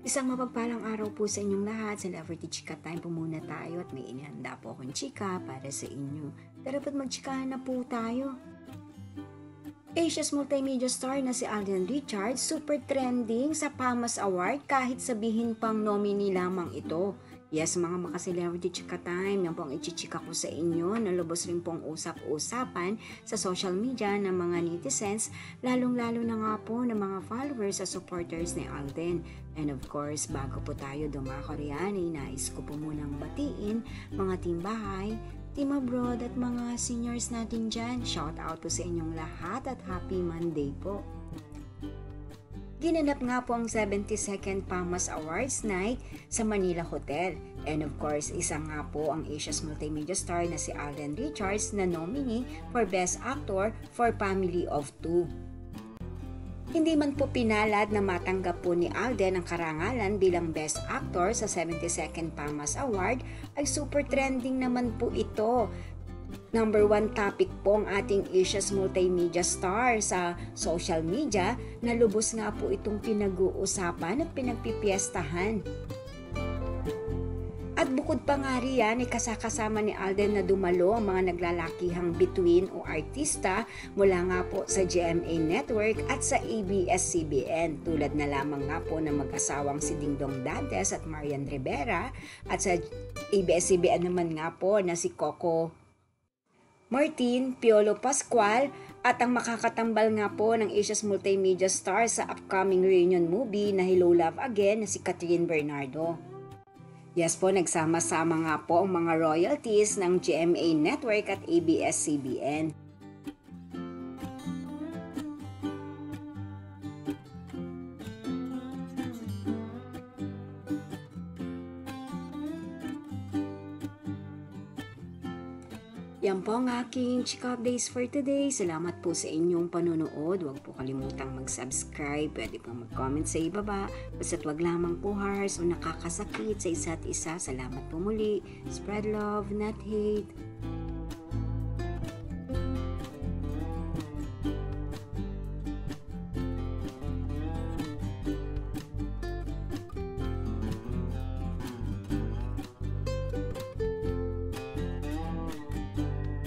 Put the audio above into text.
Isang mapagpalang araw po sa inyong lahat. Celebrity Chika Time po muna tayo at may inihanda po akong chika para sa inyo. Tara ba't magchikahan na po tayo? Asia's multimedia star na si Alden Richards super trending sa PAMAS Award kahit sabihin pang nominee lamang ito. Yes, mga maka-celebrity chika time, yan po ang ichichika ko sa inyo. Nalubos rin pong usap-usapan sa social media ng mga netizens, lalong-lalo na nga po ng mga followers at supporters ni Alden. And of course, bago po tayo dumako riyan, nais ko po munang batiin mga team bahay, team abroad at mga seniors natin dyan. Shout out po sa inyong lahat at happy Monday po. Ginanap nga po ang 72nd PAMAS Awards Night sa Manila Hotel. And of course, isa nga po ang Asia's multimedia star na si Alden Richards na nominee for Best Actor for Family of Two. Hindi man po pinalad na matanggap po ni Alden ang karangalan bilang Best Actor sa 72nd PAMAS Award, ay super trending naman po ito. Number 1 topic po ang ating Asia's multimedia star sa social media na lubos nga po itong pinag-uusapan at pinagpipiestahan. At bukod pa nga riyan, kasakasama ni Alden na dumalo ang mga naglalakihang bituin o artista mula nga po sa GMA Network at sa ABS-CBN, tulad na lamang nga po ng mag-asawang si Dingdong Dantes at Marian Rivera, at sa ABS-CBN naman nga po na si Coco Martin, Piolo Pascual, at ang makakatambal nga po ng Asia's multimedia star sa upcoming reunion movie na Hello Love Again na si Catherine Bernardo. Yes po, nagsama-sama nga po ang mga royalties ng GMA Network at ABS-CBN. Yan po ang aking chika updates for today. Salamat po sa inyong panonood. Huwag po kalimutang mag-subscribe. Pwede po mag-comment sa ibaba. Basta't wag lamang po harsh o nakakasakit sa isa't isa. Salamat po muli. Spread love, not hate.